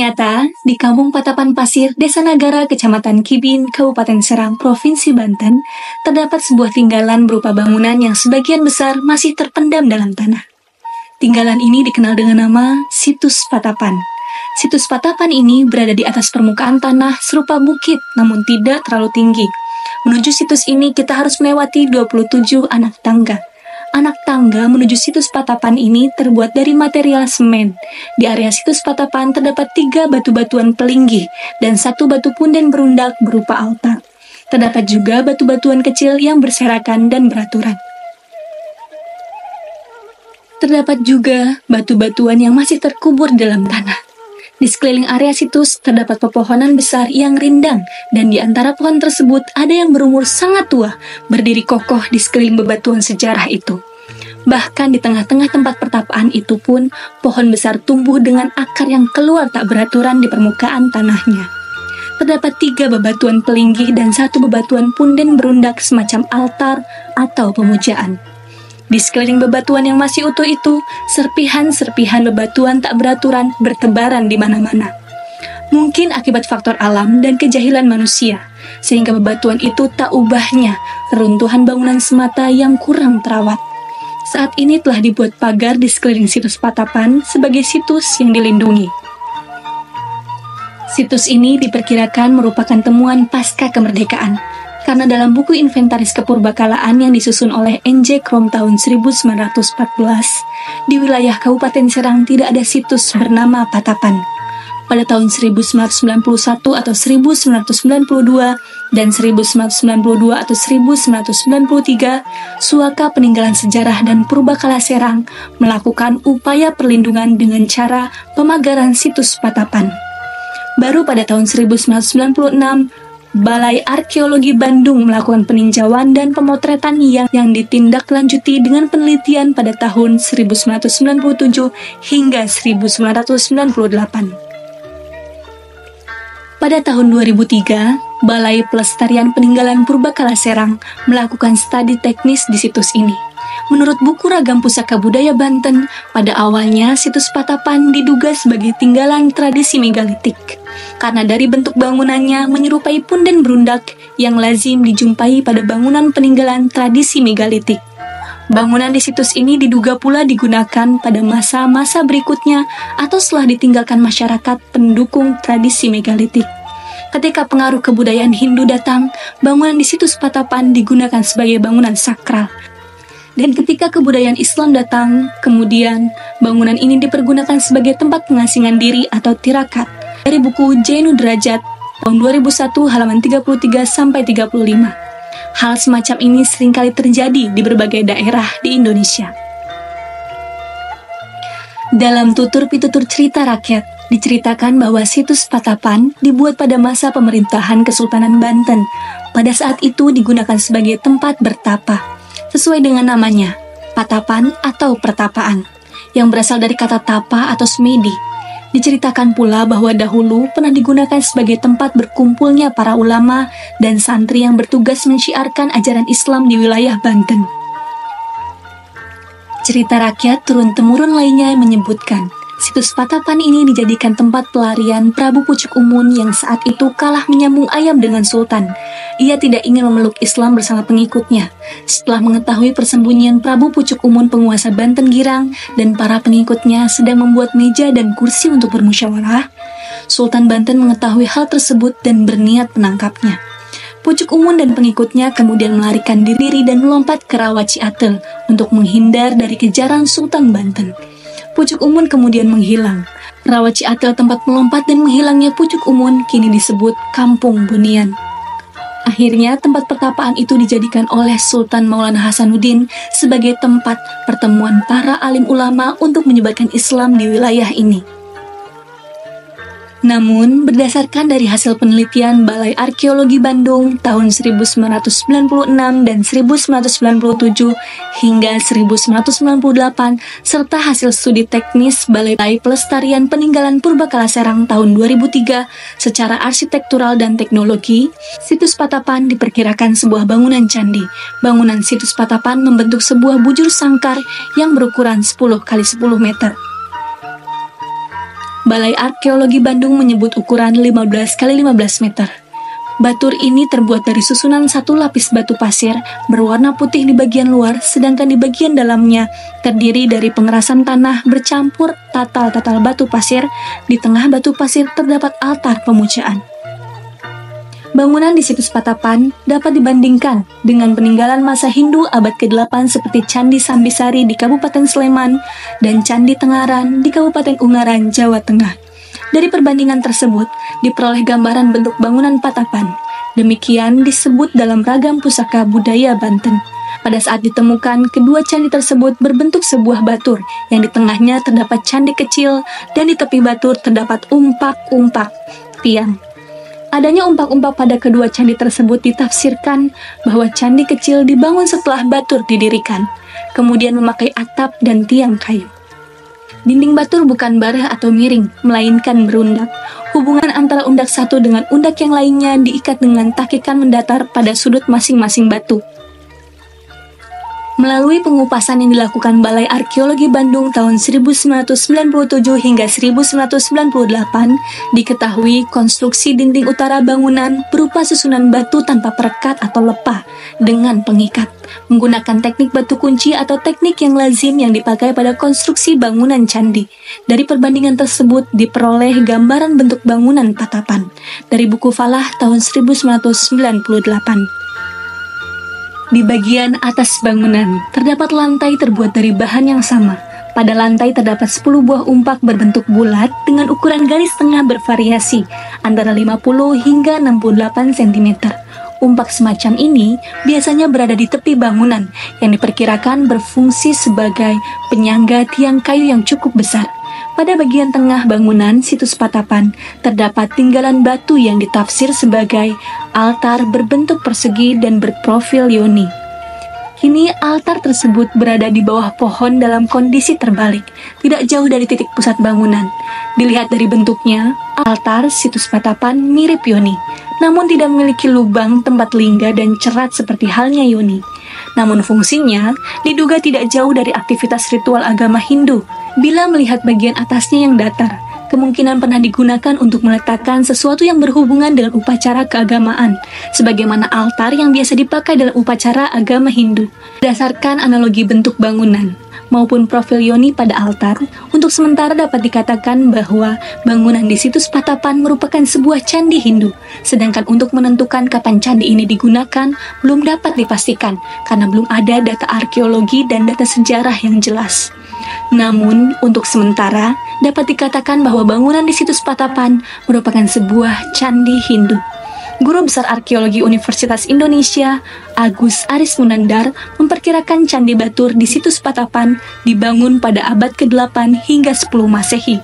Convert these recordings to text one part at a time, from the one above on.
Ternyata, di Kampung Patapan Pasir, Desa Nagara, Kecamatan Kibin, Kabupaten Serang, Provinsi Banten, terdapat sebuah tinggalan berupa bangunan yang sebagian besar masih terpendam dalam tanah. Tinggalan ini dikenal dengan nama Situs Patapan. Situs Patapan ini berada di atas permukaan tanah serupa bukit, namun tidak terlalu tinggi. Menuju situs ini kita harus melewati 27 anak tangga. Anak tangga menuju situs Patapan ini terbuat dari material semen. Di area situs Patapan terdapat 3 batu-batuan pelinggih dan 1 batu punden berundak berupa altar. Terdapat juga batu-batuan kecil yang berserakan dan beraturan. Terdapat juga batu-batuan yang masih terkubur di dalam tanah. Di sekeliling area situs terdapat pepohonan besar yang rindang, dan di antara pohon tersebut ada yang berumur sangat tua, berdiri kokoh di sekeliling bebatuan sejarah itu. Bahkan di tengah-tengah tempat pertapaan itu pun, pohon besar tumbuh dengan akar yang keluar tak beraturan di permukaan tanahnya. Terdapat 3 bebatuan pelinggih dan 1 bebatuan punden berundak semacam altar atau pemujaan. Di sekeliling bebatuan yang masih utuh itu, serpihan-serpihan bebatuan tak beraturan bertebaran di mana-mana. Mungkin akibat faktor alam dan kejahilan manusia, sehingga bebatuan itu tak ubahnya reruntuhan bangunan semata yang kurang terawat. Saat ini telah dibuat pagar di sekeliling situs Patapan sebagai situs yang dilindungi. Situs ini diperkirakan merupakan temuan pasca kemerdekaan, karena dalam buku inventaris kepurbakalaan yang disusun oleh N.J. Krom tahun 1914, di wilayah Kabupaten Serang tidak ada situs bernama Patapan. Pada tahun 1991 atau 1992 dan 1992 atau 1993, Suaka Peninggalan Sejarah dan Purbakala Serang melakukan upaya perlindungan dengan cara pemagaran situs Patapan. Baru pada tahun 1996, Balai Arkeologi Bandung melakukan peninjauan dan pemotretan yang ditindaklanjuti dengan penelitian pada tahun 1997 hingga 1998. Pada tahun 2003, Balai Pelestarian Peninggalan Purbakala Serang melakukan studi teknis di situs ini. Menurut buku Ragam Pusaka Budaya Banten, pada awalnya situs Patapan diduga sebagai tinggalan tradisi megalitik, karena dari bentuk bangunannya menyerupai punden berundak yang lazim dijumpai pada bangunan peninggalan tradisi megalitik. Bangunan di situs ini diduga pula digunakan pada masa-masa berikutnya atau setelah ditinggalkan masyarakat pendukung tradisi megalitik. Ketika pengaruh kebudayaan Hindu datang, bangunan di situs Patapan digunakan sebagai bangunan sakral. Dan ketika kebudayaan Islam datang, kemudian bangunan ini dipergunakan sebagai tempat pengasingan diri atau tirakat. Dari buku Jainu Derajat tahun 2001 halaman 33-35. Hal semacam ini seringkali terjadi di berbagai daerah di Indonesia. Dalam tutur pitutur cerita rakyat, diceritakan bahwa situs Patapan dibuat pada masa pemerintahan Kesultanan Banten. Pada saat itu digunakan sebagai tempat bertapa. Sesuai dengan namanya, Patapan atau pertapaan, yang berasal dari kata tapa atau semedi. Diceritakan pula bahwa dahulu pernah digunakan sebagai tempat berkumpulnya para ulama dan santri yang bertugas mensyiarkan ajaran Islam di wilayah Banten. Cerita rakyat turun-temurun lainnya menyebutkan, situs Patapan ini dijadikan tempat pelarian Prabu Pucuk Umun yang saat itu kalah menyambung ayam dengan Sultan. Ia tidak ingin memeluk Islam bersama pengikutnya. Setelah mengetahui persembunyian Prabu Pucuk Umun penguasa Banten Girang dan para pengikutnya sedang membuat meja dan kursi untuk bermusyawarah, Sultan Banten mengetahui hal tersebut dan berniat menangkapnya. Pucuk Umun dan pengikutnya kemudian melarikan diri dan melompat ke Rawa Ciatel untuk menghindar dari kejaran Sultan Banten. Pucuk Umun kemudian menghilang. Rawa Ciatel tempat melompat dan menghilangnya Pucuk Umun kini disebut Kampung Bunian. Akhirnya tempat pertapaan itu dijadikan oleh Sultan Maulana Hasanuddin sebagai tempat pertemuan para alim ulama untuk menyebarkan Islam di wilayah ini. Namun, berdasarkan dari hasil penelitian Balai Arkeologi Bandung tahun 1996 dan 1997 hingga 1998, serta hasil studi teknis Balai Pelestarian Peninggalan Purbakala Serang tahun 2003 secara arsitektural dan teknologi, situs Patapan diperkirakan sebuah bangunan candi. Bangunan situs Patapan membentuk sebuah bujur sangkar yang berukuran 10 x 10 meter. Balai Arkeologi Bandung menyebut ukuran 15 kali 15 meter. Batur ini terbuat dari susunan satu lapis batu pasir berwarna putih di bagian luar, sedangkan di bagian dalamnya terdiri dari pengerasan tanah bercampur tatal-tatal batu pasir. Di tengah batu pasir terdapat altar pemujaan. Bangunan di situs Patapan dapat dibandingkan dengan peninggalan masa Hindu abad ke-8 seperti Candi Sambisari di Kabupaten Sleman dan Candi Tengaran di Kabupaten Ungaran, Jawa Tengah. Dari perbandingan tersebut, diperoleh gambaran bentuk bangunan Patapan. Demikian disebut dalam Ragam Pusaka Budaya Banten. Pada saat ditemukan, kedua candi tersebut berbentuk sebuah batur, yang di tengahnya terdapat candi kecil, dan di tepi batur terdapat umpak-umpak tiang. Adanya umpak-umpak pada kedua candi tersebut ditafsirkan bahwa candi kecil dibangun setelah batur didirikan, kemudian memakai atap dan tiang kayu. Dinding batur bukan barah atau miring, melainkan berundak. Hubungan antara undak satu dengan undak yang lainnya diikat dengan takikan mendatar pada sudut masing-masing batu. Melalui pengupasan yang dilakukan Balai Arkeologi Bandung tahun 1997 hingga 1998, diketahui konstruksi dinding utara bangunan berupa susunan batu tanpa perekat atau lepah dengan pengikat, menggunakan teknik batu kunci atau teknik yang lazim yang dipakai pada konstruksi bangunan candi. Dari perbandingan tersebut diperoleh gambaran bentuk bangunan Patapan dari buku Falah tahun 1998. Di bagian atas bangunan, terdapat lantai terbuat dari bahan yang sama. Pada lantai terdapat 10 buah umpak berbentuk bulat dengan ukuran garis tengah bervariasi, antara 50 hingga 68 cm. Umpak semacam ini biasanya berada di tepi bangunan, yang diperkirakan berfungsi sebagai penyangga tiang kayu yang cukup besar. Pada bagian tengah bangunan situs Patapan, terdapat tinggalan batu yang ditafsir sebagai altar berbentuk persegi dan berprofil yoni. Kini altar tersebut berada di bawah pohon dalam kondisi terbalik, tidak jauh dari titik pusat bangunan. Dilihat dari bentuknya, altar situs Patapan mirip yoni, namun tidak memiliki lubang tempat lingga dan cerat seperti halnya yoni. Namun fungsinya diduga tidak jauh dari aktivitas ritual agama Hindu. Bila melihat bagian atasnya yang datar, kemungkinan pernah digunakan untuk meletakkan sesuatu yang berhubungan dengan upacara keagamaan, sebagaimana altar yang biasa dipakai dalam upacara agama Hindu. Berdasarkan analogi bentuk bangunan maupun profil yoni pada altar, untuk sementara dapat dikatakan bahwa bangunan di situs Patapan merupakan sebuah candi Hindu, sedangkan untuk menentukan kapan candi ini digunakan belum dapat dipastikan karena belum ada data arkeologi dan data sejarah yang jelas. Namun, untuk sementara dapat dikatakan bahwa bangunan di situs Patapan merupakan sebuah candi Hindu. Guru Besar Arkeologi Universitas Indonesia, Agus Aris Munandar, memperkirakan Candi Batur di situs Patapan dibangun pada abad ke-8 hingga 10 Masehi.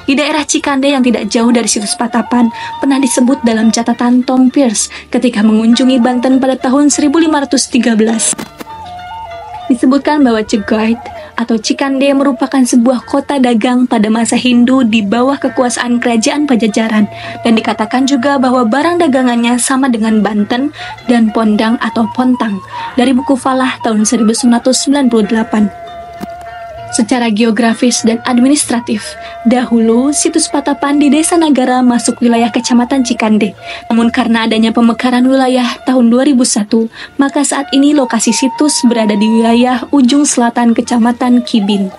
Di daerah Cikande yang tidak jauh dari situs Patapan pernah disebut dalam catatan Tom Pierce ketika mengunjungi Banten pada tahun 1513. Disebutkan bahwa Cegaid atau Cikande merupakan sebuah kota dagang pada masa Hindu di bawah kekuasaan kerajaan Pajajaran, dan dikatakan juga bahwa barang dagangannya sama dengan Banten dan Pondang atau Pontang dari buku Falah tahun 1998. Secara geografis dan administratif, dahulu situs Patapan di Desa Nagara masuk wilayah Kecamatan Cikande. Namun karena adanya pemekaran wilayah tahun 2001, maka saat ini lokasi situs berada di wilayah ujung selatan Kecamatan Kibin.